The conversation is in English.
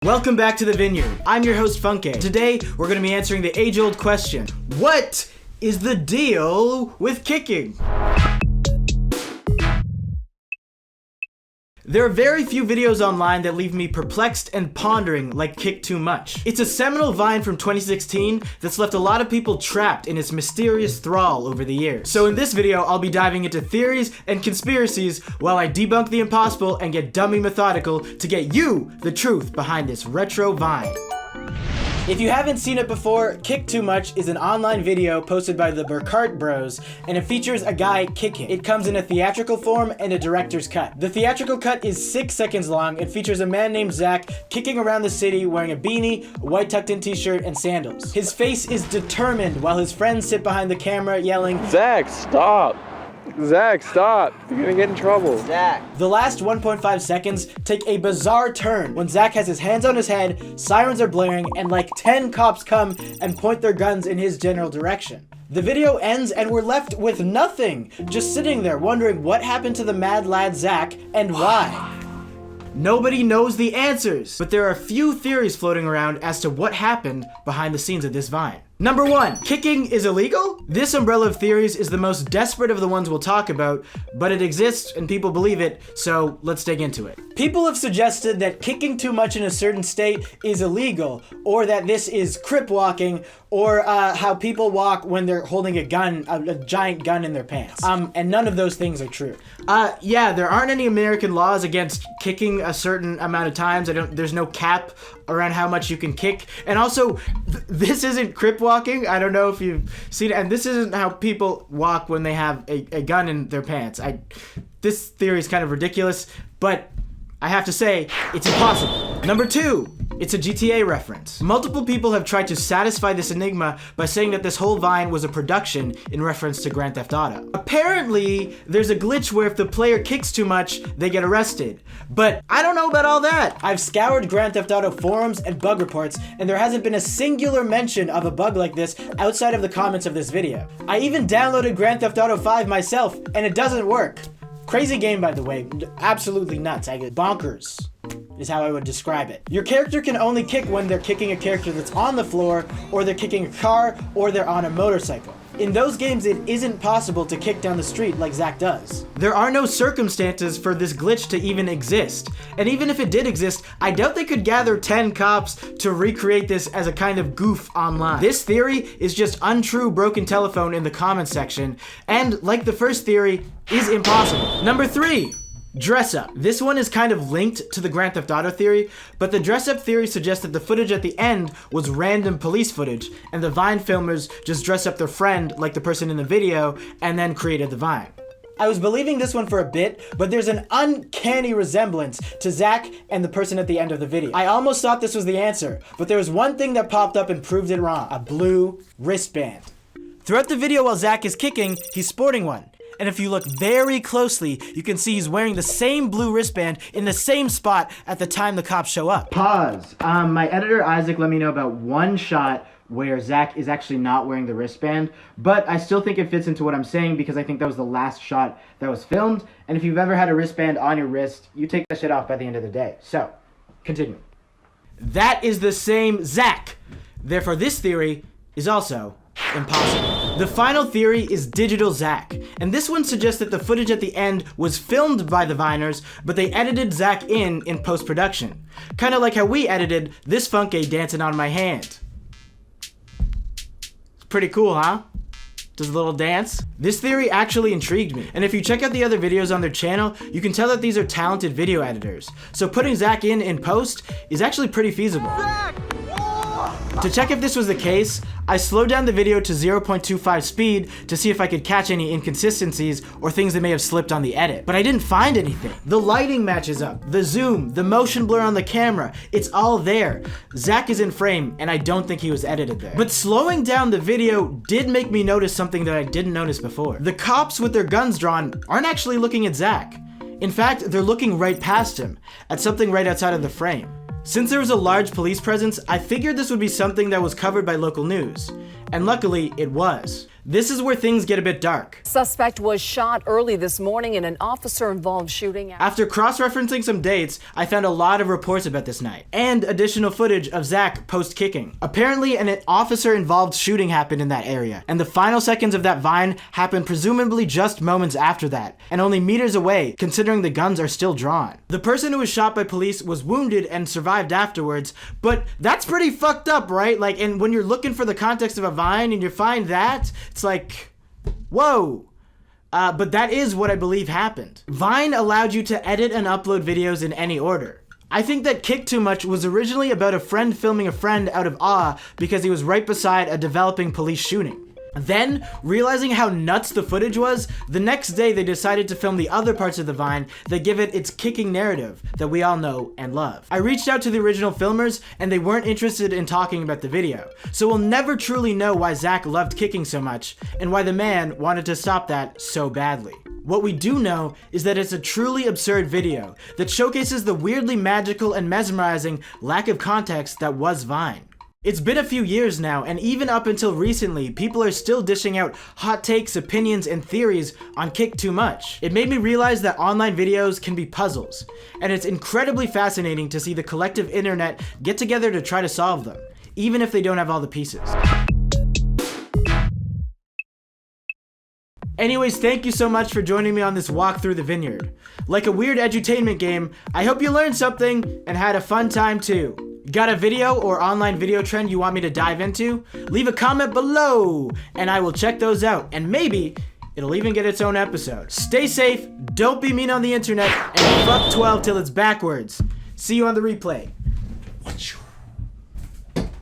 Welcome back to the Vineyard. I'm your host Funké. Today, we're going to be answering the age-old question. What is the deal with kicking? There are very few videos online that leave me perplexed and pondering like Kick Too Much. It's a seminal vine from 2016 that's left a lot of people trapped in its mysterious thrall over the years. So in this video, I'll be diving into theories and conspiracies while I debunk the impossible and get dummy methodical to get you the truth behind this retro vine. If you haven't seen it before, Kick Too Much is an online video posted by the Burkhart Bros, and it features a guy kicking. It comes in a theatrical form and a director's cut. The theatrical cut is 6 seconds long and features a man named Zach kicking around the city wearing a beanie, a white tucked-in t-shirt, and sandals. His face is determined while his friends sit behind the camera yelling, "Zach, stop! Zach, stop! You're gonna get in trouble." Zach. The last 1.5 seconds take a bizarre turn when Zach has his hands on his head, sirens are blaring, and like 10 cops come and point their guns in his general direction. The video ends and we're left with nothing, just sitting there wondering what happened to the mad lad Zach and why. Nobody knows the answers, but there are a few theories floating around as to what happened behind the scenes of this vine. Number 1, kicking is illegal? This umbrella of theories is the most desperate of the ones we'll talk about, but it exists and people believe it, so let's dig into it. People have suggested that kicking too much in a certain state is illegal, or that this is crip walking, or how people walk when they're holding a gun, a giant gun in their pants. And none of those things are true. Yeah, there aren't any American laws against kicking a certain amount of times. There's no cap around how much you can kick. And also, this isn't crip walking. I don't know if you've seen it. And this isn't how people walk when they have a gun in their pants. This theory is kind of ridiculous, but I have to say, it's impossible. Number 2, it's a GTA reference. Multiple people have tried to satisfy this enigma by saying that this whole vine was a production in reference to Grand Theft Auto. Apparently, there's a glitch where if the player kicks too much, they get arrested. But I don't know about all that. I've scoured Grand Theft Auto forums and bug reports, and there hasn't been a singular mention of a bug like this outside of the comments of this video. I even downloaded Grand Theft Auto 5 myself, and it doesn't work. Crazy game, by the way. Absolutely nuts. I get bonkers is how I would describe it. Your character can only kick when they're kicking a character that's on the floor, or they're kicking a car, or they're on a motorcycle. In those games, it isn't possible to kick down the street like Zach does. There are no circumstances for this glitch to even exist. And even if it did exist, I doubt they could gather 10 cops to recreate this as a kind of goof online. This theory is just untrue broken telephone in the comments section, and like the first theory, is impossible. Number 3. Dress up. This one is kind of linked to the Grand Theft Auto theory, but the dress up theory suggests that the footage at the end was random police footage, and the Vine filmers just dressed up their friend like the person in the video, and then created the Vine. I was believing this one for a bit, but there's an uncanny resemblance to Zach and the person at the end of the video. I almost thought this was the answer, but there was one thing that popped up and proved it wrong. A blue wristband. Throughout the video while Zach is kicking, he's sporting one. And if you look very closely, you can see he's wearing the same blue wristband in the same spot at the time the cops show up. Pause. My editor, Isaac, let me know about one shot where Zach is actually not wearing the wristband, but I still think it fits into what I'm saying because I think that was the last shot that was filmed. And if you've ever had a wristband on your wrist, you take that shit off by the end of the day. So, continue. That is the same Zach. Therefore, this theory is also impossible. The final theory is digital Zach, and this one suggests that the footage at the end was filmed by the Viners, but they edited Zach in post-production. Kinda like how we edited this Funké dancing on my hand. It's pretty cool, huh? Does a little dance? This theory actually intrigued me, and if you check out the other videos on their channel, you can tell that these are talented video editors. So putting Zach in post is actually pretty feasible. To check if this was the case, I slowed down the video to 0.25 speed to see if I could catch any inconsistencies or things that may have slipped on the edit. But I didn't find anything. The lighting matches up, the zoom, the motion blur on the camera, it's all there. Zach is in frame, and I don't think he was edited there. But slowing down the video did make me notice something that I didn't notice before. The cops with their guns drawn aren't actually looking at Zach. In fact, they're looking right past him, at something right outside of the frame. Since there was a large police presence, I figured this would be something that was covered by local news. And luckily, it was. This is where things get a bit dark. Suspect was shot early this morning in an officer-involved shooting. After cross-referencing some dates, I found a lot of reports about this night, and additional footage of Zach post-kicking. Apparently, an officer-involved shooting happened in that area, and the final seconds of that vine happened presumably just moments after that, and only meters away, considering the guns are still drawn. The person who was shot by police was wounded and survived afterwards, but that's pretty fucked up, right? Like, and when you're looking for the context of a vine and you find that, it's like, whoa. But that is what I believe happened. Vine allowed you to edit and upload videos in any order. I think that Kick Too Much was originally about a friend filming a friend out of awe because he was right beside a developing police shooting. Then, realizing how nuts the footage was, the next day they decided to film the other parts of the Vine that give it its kicking narrative that we all know and love. I reached out to the original filmers and they weren't interested in talking about the video, so we'll never truly know why Zach loved kicking so much and why the man wanted to stop that so badly. What we do know is that it's a truly absurd video that showcases the weirdly magical and mesmerizing lack of context that was Vine. It's been a few years now, and even up until recently, people are still dishing out hot takes, opinions, and theories on Kick Too Much. It made me realize that online videos can be puzzles, and it's incredibly fascinating to see the collective internet get together to try to solve them, even if they don't have all the pieces. Anyways, thank you so much for joining me on this walk through the Vineyard. Like a weird edutainment game, I hope you learned something and had a fun time too. Got a video or online video trend you want me to dive into? Leave a comment below and I will check those out, and maybe it'll even get its own episode. Stay safe, don't be mean on the internet, and fuck 12 till it's backwards. See you on the replay. What's your